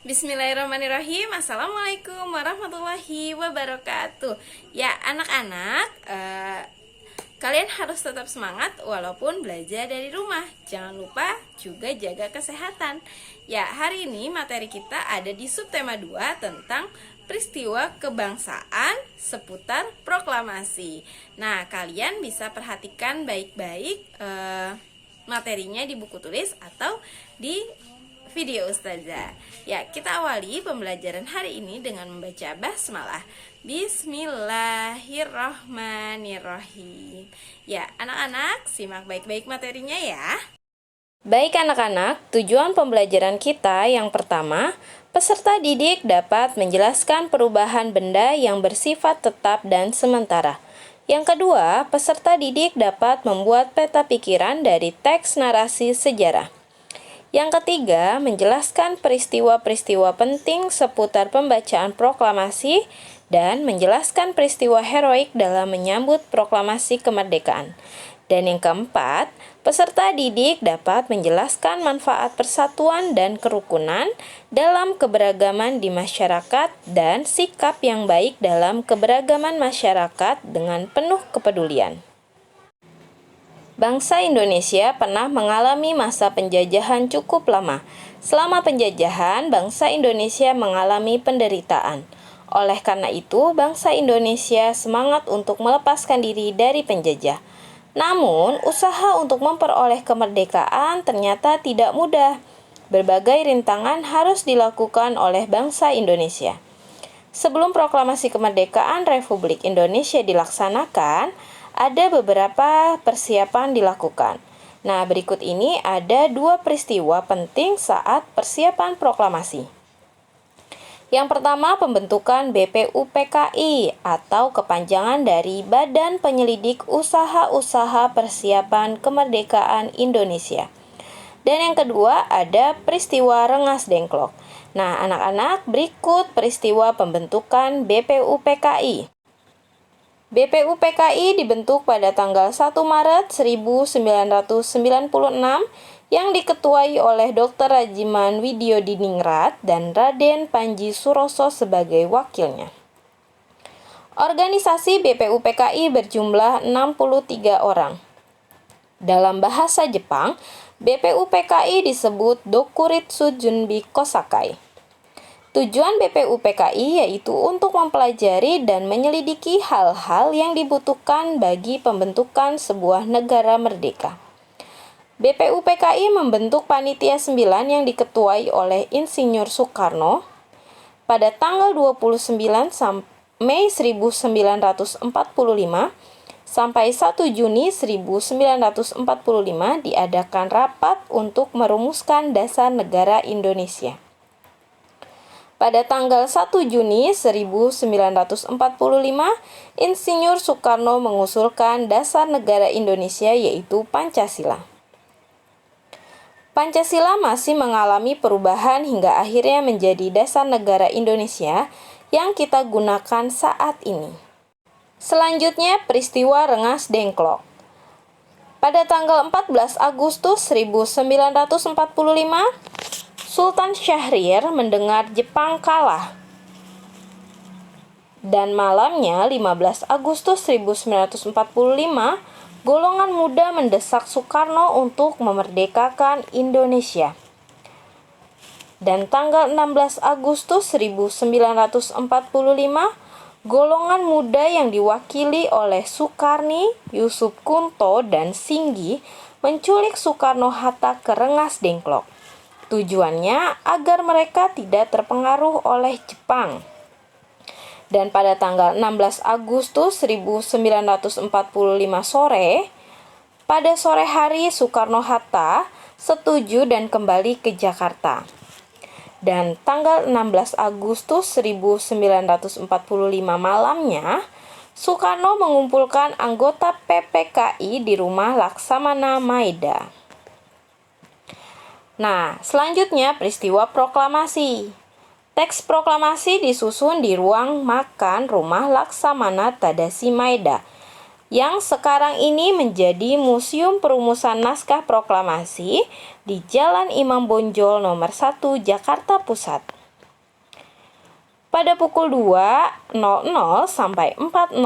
Bismillahirrahmanirrahim. Assalamualaikum warahmatullahi wabarakatuh. Ya anak-anak, kalian harus tetap semangat walaupun belajar dari rumah. Jangan lupa juga jaga kesehatan. Ya, hari ini materi kita ada di subtema 2 tentang peristiwa kebangsaan seputar proklamasi. Nah, kalian bisa perhatikan baik-baik materinya di buku tulis atau di video Ustazah. Ya, kita awali pembelajaran hari ini dengan membaca basmalah. Bismillahirrahmanirrahim. Ya, anak-anak, simak baik-baik materinya ya. Baik anak-anak, tujuan pembelajaran kita yang pertama, peserta didik dapat menjelaskan perubahan benda yang bersifat tetap dan sementara. Yang kedua, peserta didik dapat membuat peta pikiran dari teks narasi sejarah. Yang ketiga, menjelaskan peristiwa-peristiwa penting seputar pembacaan proklamasi dan menjelaskan peristiwa heroik dalam menyambut proklamasi kemerdekaan. Dan yang keempat, peserta didik dapat menjelaskan manfaat persatuan dan kerukunan dalam keberagaman di masyarakat dan sikap yang baik dalam keberagaman masyarakat dengan penuh kepedulian. Bangsa Indonesia pernah mengalami masa penjajahan cukup lama. Selama penjajahan, bangsa Indonesia mengalami penderitaan. Oleh karena itu, bangsa Indonesia semangat untuk melepaskan diri dari penjajah. Namun, usaha untuk memperoleh kemerdekaan ternyata tidak mudah. Berbagai rintangan harus dilakukan oleh bangsa Indonesia. Sebelum proklamasi kemerdekaan Republik Indonesia dilaksanakan, ada beberapa persiapan dilakukan. Nah, berikut ini ada 2 peristiwa penting saat persiapan proklamasi. Yang pertama, pembentukan BPUPKI atau kepanjangan dari Badan Penyelidik Usaha-Usaha Persiapan Kemerdekaan Indonesia. Dan yang kedua, ada peristiwa Rengas Dengklok. Nah, anak-anak, berikut peristiwa pembentukan BPUPKI. BPUPKI dibentuk pada tanggal 1 Maret 1996 yang diketuai oleh Dr. Rajiman Widyodiningrat dan Raden Panji Suroso sebagai wakilnya. Organisasi BPUPKI berjumlah 63 orang. Dalam bahasa Jepang, BPUPKI disebut Dokuritsu Junbi Kosakai. Tujuan BPUPKI yaitu untuk mempelajari dan menyelidiki hal-hal yang dibutuhkan bagi pembentukan sebuah negara merdeka. BPUPKI membentuk Panitia 9 yang diketuai oleh Insinyur Soekarno pada tanggal 29 Mei 1945 sampai 1 Juni 1945 diadakan rapat untuk merumuskan dasar negara Indonesia. Pada tanggal 1 Juni 1945, Insinyur Soekarno mengusulkan dasar negara Indonesia yaitu Pancasila. Pancasila masih mengalami perubahan hingga akhirnya menjadi dasar negara Indonesia yang kita gunakan saat ini. Selanjutnya, peristiwa Rengas Dengklok. Pada tanggal 14 Agustus 1945, Sultan Syahrir mendengar Jepang kalah. Dan malamnya 15 Agustus 1945, golongan muda mendesak Soekarno untuk memerdekakan Indonesia. Dan tanggal 16 Agustus 1945, golongan muda yang diwakili oleh Sukarni, Yusuf Kunto, dan Singgi menculik Soekarno-Hatta ke Rengas Dengklok. Tujuannya agar mereka tidak terpengaruh oleh Jepang. Dan pada tanggal 16 Agustus 1945 pada sore hari Soekarno-Hatta setuju dan kembali ke Jakarta. Dan tanggal 16 Agustus 1945 malamnya, Soekarno mengumpulkan anggota PPKI di rumah Laksamana Maeda. Nah, selanjutnya peristiwa proklamasi. Teks proklamasi disusun di ruang makan rumah Laksamana Tadashi Maeda, yang sekarang ini menjadi Museum Perumusan Naskah Proklamasi di Jalan Imam Bonjol nomor 1 Jakarta Pusat. Pada pukul 2.00 sampai 4.00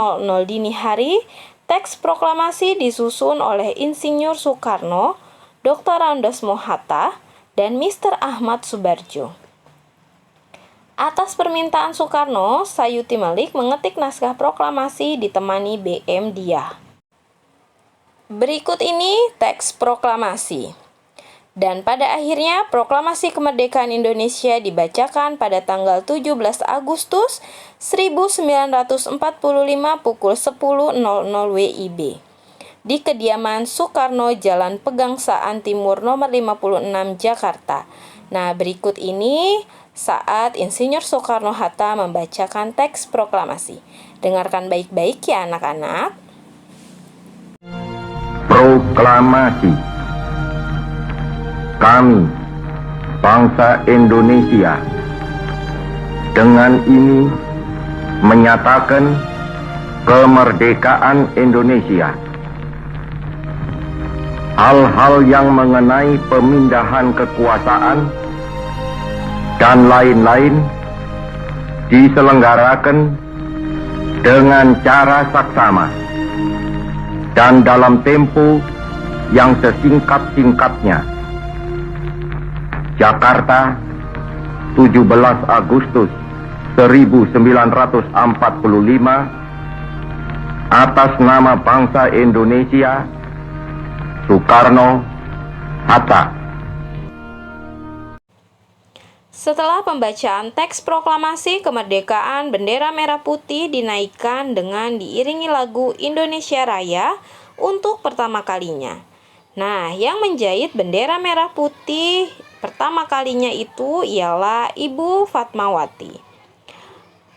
dini hari, teks proklamasi disusun oleh Insinyur Soekarno, Dr. Andoesmo Hatta, dan Mr. Ahmad Subarjo. Atas permintaan Soekarno, Sayuti Malik mengetik naskah proklamasi ditemani B.M. Diah. Berikut ini teks proklamasi. Dan pada akhirnya, proklamasi kemerdekaan Indonesia dibacakan pada tanggal 17 Agustus 1945 pukul 10.00 WIB di kediaman Soekarno, Jalan Pegangsaan Timur nomor 56 Jakarta. Nah, berikut ini saat Insinyur Soekarno-Hatta membacakan teks proklamasi. Dengarkan baik-baik ya anak-anak. Proklamasi. Kami, bangsa Indonesia, dengan ini menyatakan kemerdekaan Indonesia. Hal-hal yang mengenai pemindahan kekuasaan dan lain-lain diselenggarakan dengan cara saksama dan dalam tempo yang sesingkat-singkatnya. Jakarta, 17 Agustus 1945, atas nama bangsa Indonesia, Soekarno-Hatta. Setelah pembacaan teks proklamasi kemerdekaan, bendera merah putih dinaikkan dengan diiringi lagu Indonesia Raya untuk pertama kalinya. Nah, yang menjahit bendera merah putih pertama kalinya itu ialah Ibu Fatmawati.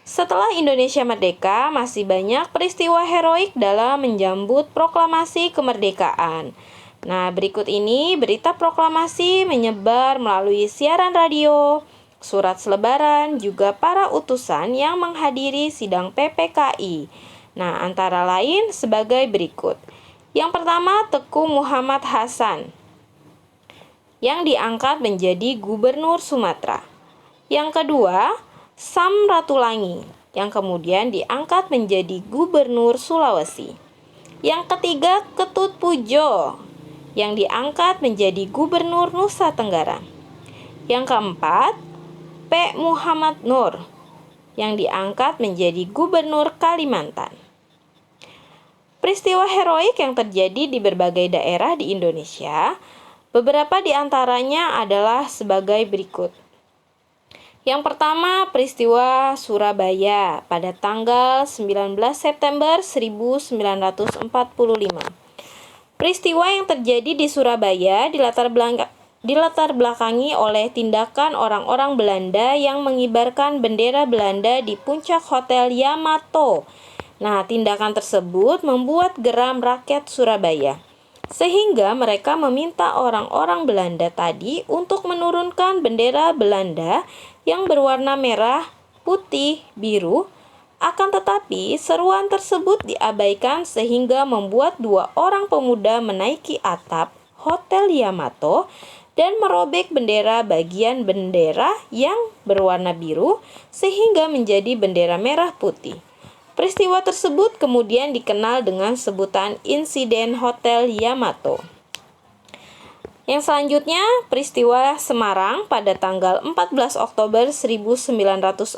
Setelah Indonesia merdeka, masih banyak peristiwa heroik dalam menjambut proklamasi kemerdekaan. Nah, berikut ini berita proklamasi menyebar melalui siaran radio, surat selebaran, juga para utusan yang menghadiri sidang PPKI. Nah, antara lain sebagai berikut. Yang pertama, Teguh Muhammad Hasan yang diangkat menjadi Gubernur Sumatera. Yang kedua, Sam Ratulangi yang kemudian diangkat menjadi Gubernur Sulawesi. Yang ketiga, Ketut Pujo yang diangkat menjadi Gubernur Nusa Tenggara. Yang keempat, P. Muhammad Nur yang diangkat menjadi Gubernur Kalimantan. Peristiwa heroik yang terjadi di berbagai daerah di Indonesia, beberapa di antaranya adalah sebagai berikut. Yang pertama, peristiwa Surabaya pada tanggal 19 September 1945. Peristiwa yang terjadi di Surabaya dilatar belakangi oleh tindakan orang-orang Belanda yang mengibarkan bendera Belanda di puncak Hotel Yamato. Nah, tindakan tersebut membuat geram rakyat Surabaya, sehingga mereka meminta orang-orang Belanda tadi untuk menurunkan bendera Belanda yang berwarna merah, putih, biru. Akan tetapi, seruan tersebut diabaikan sehingga membuat dua orang pemuda menaiki atap Hotel Yamato dan merobek bagian bendera yang berwarna biru sehingga menjadi bendera merah putih. Peristiwa tersebut kemudian dikenal dengan sebutan insiden Hotel Yamato. Yang selanjutnya, peristiwa Semarang pada tanggal 14 Oktober 1945.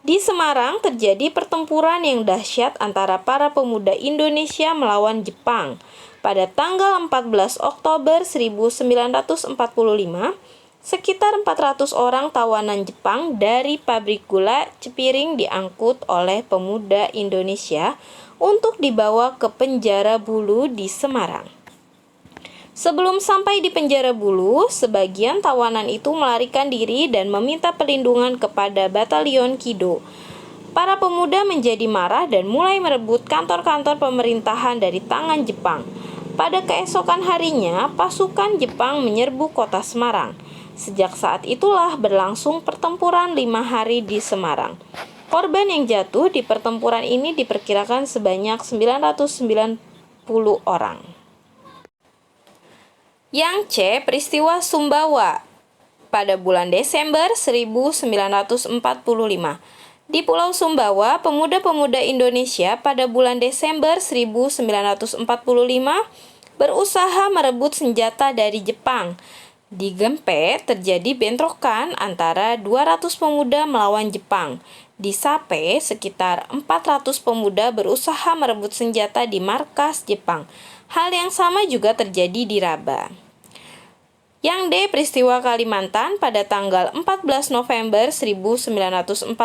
Di Semarang terjadi pertempuran yang dahsyat antara para pemuda Indonesia melawan Jepang. Pada tanggal 14 Oktober 1945, sekitar 400 orang tawanan Jepang dari pabrik gula Cepiring diangkut oleh pemuda Indonesia untuk dibawa ke penjara Bulu di Semarang. Sebelum sampai di penjara Bulu, sebagian tawanan itu melarikan diri dan meminta perlindungan kepada Batalion Kido. Para pemuda menjadi marah dan mulai merebut kantor-kantor pemerintahan dari tangan Jepang. Pada keesokan harinya, pasukan Jepang menyerbu kota Semarang. Sejak saat itulah berlangsung pertempuran 5 hari di Semarang. Korban yang jatuh di pertempuran ini diperkirakan sebanyak 990 orang. Yang C, peristiwa Sumbawa pada bulan Desember 1945. Di Pulau Sumbawa, pemuda-pemuda Indonesia pada bulan Desember 1945 berusaha merebut senjata dari Jepang. Di Gempe terjadi bentrokan antara 200 pemuda melawan Jepang. Di Sape, sekitar 400 pemuda berusaha merebut senjata di markas Jepang. Hal yang sama juga terjadi di Raba. Yang D. Peristiwa Kalimantan pada tanggal 14 November 1945.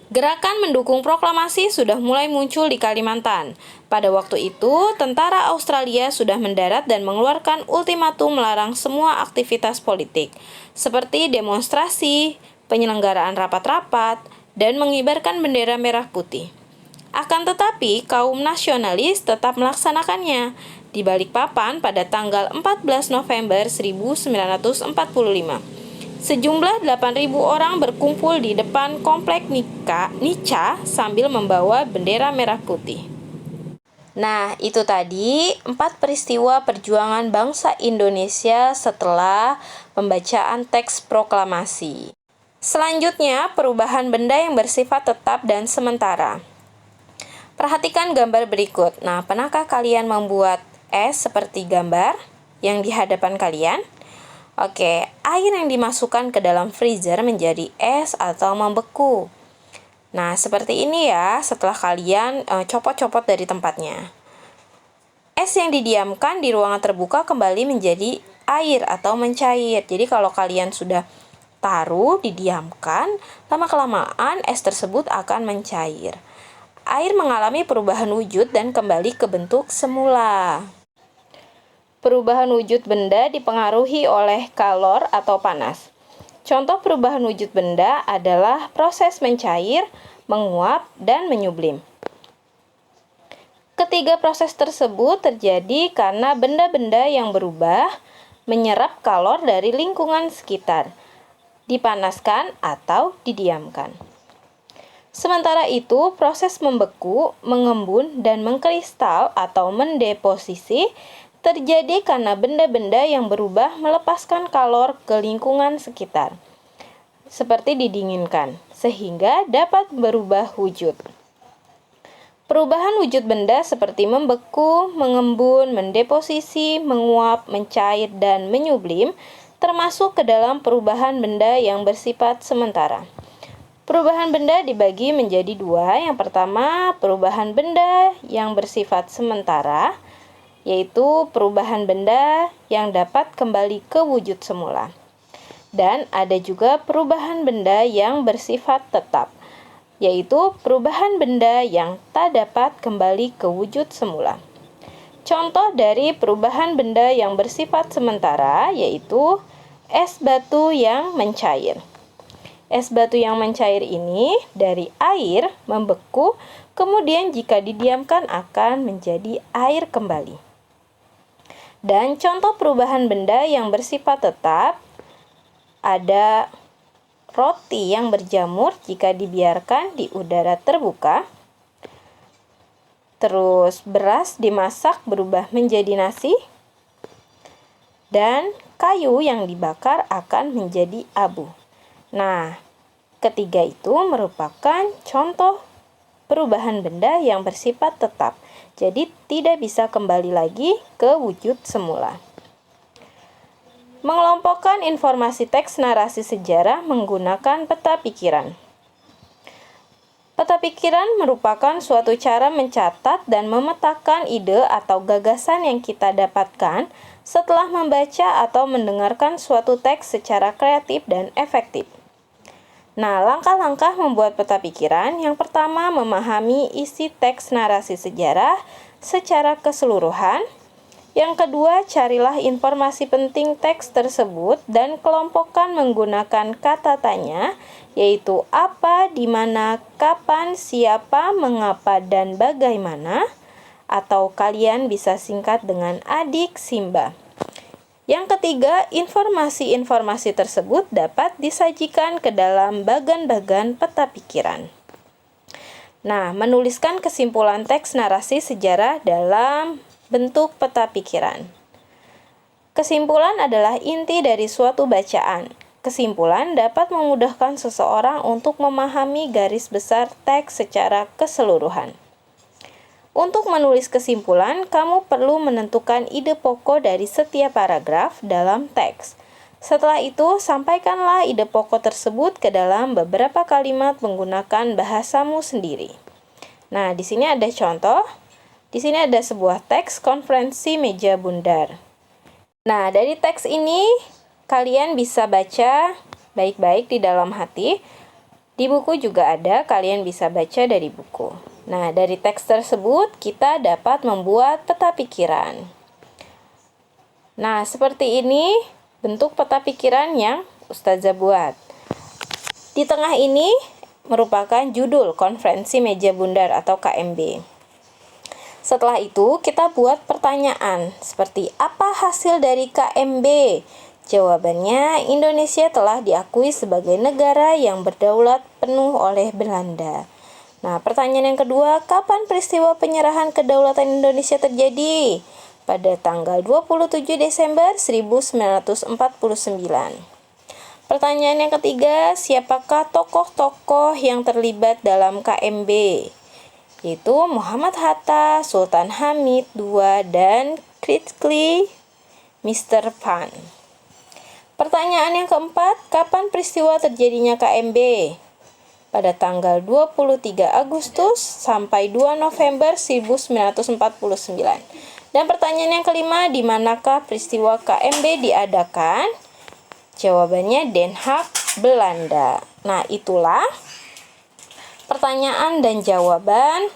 Gerakan mendukung proklamasi sudah mulai muncul di Kalimantan. Pada waktu itu, tentara Australia sudah mendarat dan mengeluarkan ultimatum melarang semua aktivitas politik, seperti demonstrasi, penyelenggaraan rapat-rapat, dan mengibarkan bendera merah putih. Akan tetapi, kaum nasionalis tetap melaksanakannya. Di Balikpapan pada tanggal 14 November 1945. Sejumlah 8.000 orang berkumpul di depan komplek Nica sambil membawa bendera merah putih. Nah, itu tadi 4 peristiwa perjuangan bangsa Indonesia setelah pembacaan teks proklamasi. Selanjutnya, perubahan benda yang bersifat tetap dan sementara. Perhatikan gambar berikut. Nah, pernahkah kalian membuat es seperti gambar yang di hadapan kalian? Oke, air yang dimasukkan ke dalam freezer menjadi es atau membeku. Nah, seperti ini ya setelah kalian copot-copot dari tempatnya. Es yang didiamkan di ruangan terbuka kembali menjadi air atau mencair. Jadi kalau kalian sudah taruh, didiamkan, lama-kelamaan es tersebut akan mencair. Air mengalami perubahan wujud dan kembali ke bentuk semula. Perubahan wujud benda dipengaruhi oleh kalor atau panas. Contoh perubahan wujud benda adalah proses mencair, menguap, dan menyublim. Ketiga proses tersebut terjadi karena benda-benda yang berubah menyerap kalor dari lingkungan sekitar, dipanaskan atau didiamkan. Sementara itu, proses membeku, mengembun, dan mengkristal atau mendeposisi terjadi karena benda-benda yang berubah melepaskan kalor ke lingkungan sekitar, seperti didinginkan, sehingga dapat berubah wujud. Perubahan wujud benda seperti membeku, mengembun, mendeposisi, menguap, mencair, dan menyublim termasuk ke dalam perubahan benda yang bersifat sementara. Perubahan benda dibagi menjadi dua. Yang pertama, perubahan benda yang bersifat sementara, yaitu perubahan benda yang dapat kembali ke wujud semula. Dan ada juga perubahan benda yang bersifat tetap, yaitu perubahan benda yang tak dapat kembali ke wujud semula. Contoh dari perubahan benda yang bersifat sementara yaitu es batu yang mencair. Es batu yang mencair ini dari air membeku, kemudian jika didiamkan akan menjadi air kembali. Dan contoh perubahan benda yang bersifat tetap ada roti yang berjamur jika dibiarkan di udara terbuka. Terus beras dimasak berubah menjadi nasi. Dan kayu yang dibakar akan menjadi abu. Nah, ketiga itu merupakan contoh perubahan benda yang bersifat tetap. Jadi tidak bisa kembali lagi ke wujud semula. Mengelompokkan informasi teks narasi sejarah menggunakan peta pikiran. Peta pikiran merupakan suatu cara mencatat dan memetakan ide atau gagasan yang kita dapatkan setelah membaca atau mendengarkan suatu teks secara kreatif dan efektif. Nah, langkah-langkah membuat peta pikiran. Yang pertama, memahami isi teks narasi sejarah secara keseluruhan. Yang kedua, carilah informasi penting teks tersebut dan kelompokkan menggunakan kata tanya, yaitu apa, di mana, kapan, siapa, mengapa, dan bagaimana. Atau kalian bisa singkat dengan adik Simba. Yang ketiga, informasi-informasi tersebut dapat disajikan ke dalam bagan-bagan peta pikiran. Nah, menuliskan kesimpulan teks narasi sejarah dalam bentuk peta pikiran. Kesimpulan adalah inti dari suatu bacaan. Kesimpulan dapat memudahkan seseorang untuk memahami garis besar teks secara keseluruhan. Untuk menulis kesimpulan, kamu perlu menentukan ide pokok dari setiap paragraf dalam teks. Setelah itu, sampaikanlah ide pokok tersebut ke dalam beberapa kalimat menggunakan bahasamu sendiri. Nah, di sini ada contoh. Di sini ada sebuah teks konferensi meja bundar. Nah, dari teks ini kalian bisa baca baik-baik di dalam hati. Di buku juga ada, kalian bisa baca dari buku. Nah, dari teks tersebut kita dapat membuat peta pikiran. Nah, seperti ini bentuk peta pikiran yang Ustazah buat. Di tengah ini merupakan judul konferensi meja bundar atau KMB. Setelah itu, kita buat pertanyaan seperti apa hasil dari KMB? Jawabannya, Indonesia telah diakui sebagai negara yang berdaulat penuh oleh Belanda. Nah, pertanyaan yang kedua, kapan peristiwa penyerahan kedaulatan Indonesia terjadi? Pada tanggal 27 Desember 1949. Pertanyaan yang ketiga, siapakah tokoh-tokoh yang terlibat dalam KMB? Yaitu Muhammad Hatta, Sultan Hamid II, dan Kritkly Mr. Van. Pertanyaan yang keempat, kapan peristiwa terjadinya KMB? Pada tanggal 23 Agustus sampai 2 November 1949. Dan pertanyaan yang kelima, di manakah peristiwa KMB diadakan? Jawabannya Den Haag, Belanda. Nah, itulah pertanyaan dan jawaban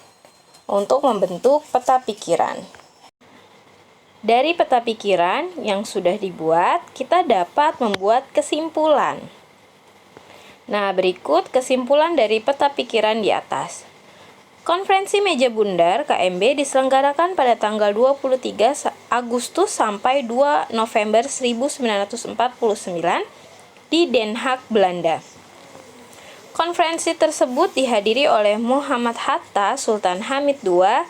untuk membentuk peta pikiran. Dari peta pikiran yang sudah dibuat, kita dapat membuat kesimpulan. Nah, berikut kesimpulan dari peta pikiran di atas. Konferensi meja bundar KMB diselenggarakan pada tanggal 23 Agustus sampai 2 November 1949 di Den Haag, Belanda. Konferensi tersebut dihadiri oleh Muhammad Hatta, Sultan Hamid II,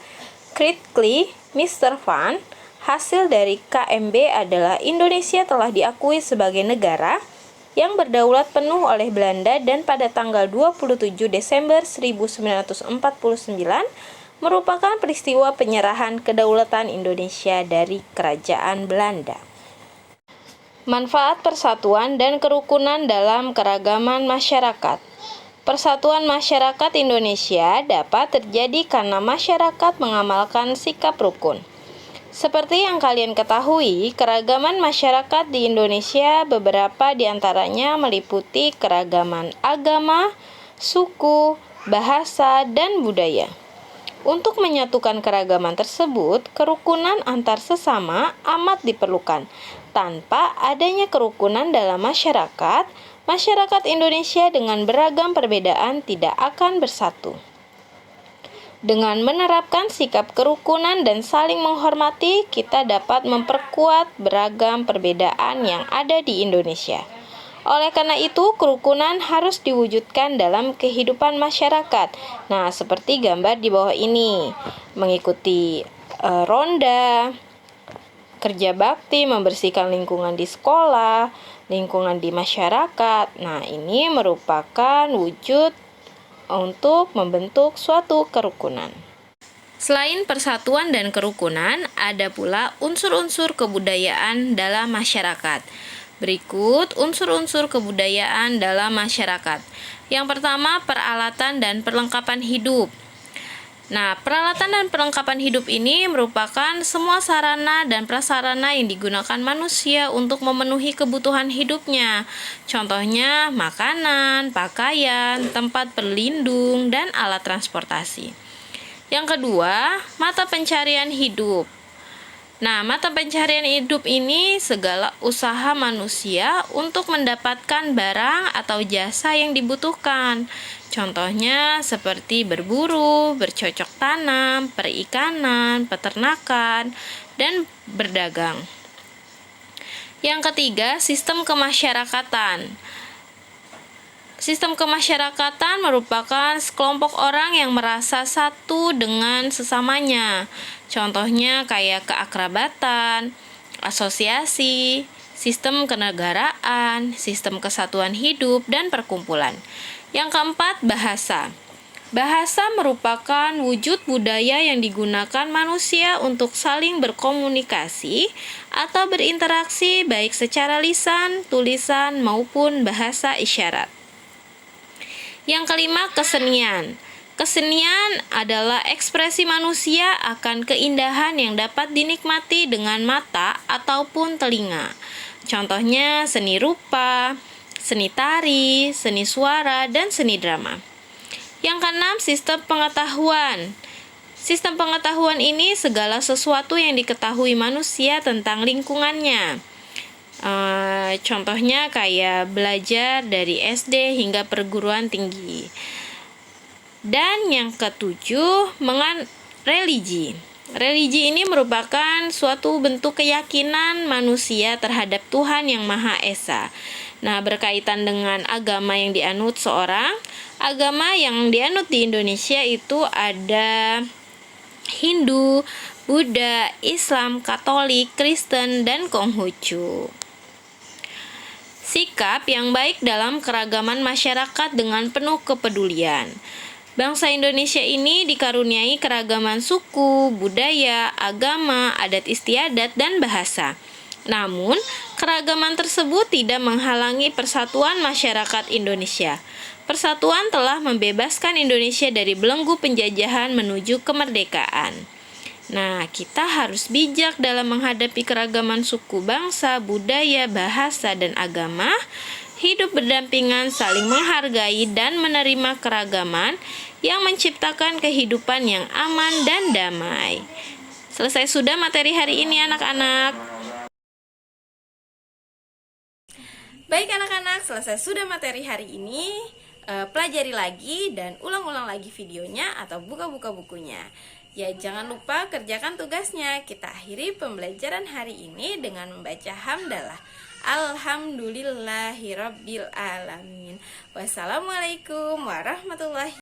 Kritkly Mr. Van. Hasil dari KMB adalah Indonesia telah diakui sebagai negara yang berdaulat penuh oleh Belanda dan pada tanggal 27 Desember 1949 merupakan peristiwa penyerahan kedaulatan Indonesia dari Kerajaan Belanda. Manfaat persatuan dan kerukunan dalam keragaman masyarakat. Persatuan masyarakat Indonesia dapat terjadi karena masyarakat mengamalkan sikap rukun. Seperti yang kalian ketahui, keragaman masyarakat di Indonesia beberapa diantaranya meliputi keragaman agama, suku, bahasa, dan budaya. Untuk menyatukan keragaman tersebut, kerukunan antar sesama amat diperlukan. Tanpa adanya kerukunan dalam masyarakat, masyarakat Indonesia dengan beragam perbedaan tidak akan bersatu. Dengan menerapkan sikap kerukunan dan saling menghormati, kita dapat memperkuat beragam perbedaan yang ada di Indonesia. Oleh karena itu, kerukunan harus diwujudkan dalam kehidupan masyarakat. Nah, seperti gambar di bawah ini, mengikuti ronda, kerja bakti, membersihkan lingkungan di sekolah, lingkungan di masyarakat. Nah, ini merupakan wujud untuk membentuk suatu kerukunan. Selain persatuan dan kerukunan, ada pula unsur-unsur kebudayaan dalam masyarakat. Berikut unsur-unsur kebudayaan dalam masyarakat. Yang pertama, peralatan dan perlengkapan hidup. Nah, peralatan dan perlengkapan hidup ini merupakan semua sarana dan prasarana yang digunakan manusia untuk memenuhi kebutuhan hidupnya. Contohnya, makanan, pakaian, tempat berlindung, dan alat transportasi. Yang kedua, mata pencarian hidup. Nah, mata pencarian hidup ini segala usaha manusia untuk mendapatkan barang atau jasa yang dibutuhkan. Contohnya seperti berburu, bercocok tanam, perikanan, peternakan, dan berdagang. Yang ketiga, sistem kemasyarakatan. Sistem kemasyarakatan merupakan sekelompok orang yang merasa satu dengan sesamanya. Contohnya kayak keakrabatan, asosiasi, sistem kenegaraan, sistem kesatuan hidup, dan perkumpulan. Yang keempat, bahasa. Bahasa merupakan wujud budaya yang digunakan manusia untuk saling berkomunikasi atau berinteraksi baik secara lisan, tulisan, maupun bahasa isyarat. Yang kelima, kesenian. Kesenian adalah ekspresi manusia akan keindahan yang dapat dinikmati dengan mata ataupun telinga. Contohnya seni rupa, seni tari, seni suara, dan seni drama. Yang keenam, sistem pengetahuan. Sistem pengetahuan ini segala sesuatu yang diketahui manusia tentang lingkungannya. Contohnya kayak belajar dari SD hingga perguruan tinggi. Dan yang ketujuh, religi. Religi ini merupakan suatu bentuk keyakinan manusia terhadap Tuhan yang Maha Esa. Nah, berkaitan dengan agama yang dianut seorang, agama yang dianut di Indonesia itu ada Hindu, Buddha, Islam, Katolik, Kristen, dan Konghucu. Sikap yang baik dalam keragaman masyarakat dengan penuh kepedulian. Bangsa Indonesia ini dikaruniai keragaman suku, budaya, agama, adat istiadat, dan bahasa. Namun, keragaman tersebut tidak menghalangi persatuan masyarakat Indonesia. Persatuan telah membebaskan Indonesia dari belenggu penjajahan menuju kemerdekaan. Nah, kita harus bijak dalam menghadapi keragaman suku, bangsa, budaya, bahasa, dan agama, hidup berdampingan, saling menghargai, dan menerima keragaman yang menciptakan kehidupan yang aman dan damai. Selesai sudah materi hari ini, anak-anak. Baik anak-anak, selesai sudah materi hari ini. Pelajari lagi dan ulang-ulang lagi videonya atau buka-buka bukunya. Ya, jangan lupa kerjakan tugasnya. Kita akhiri pembelajaran hari ini dengan membaca hamdalah. Alhamdulillahirabbil alamin. Wassalamualaikum warahmatullahi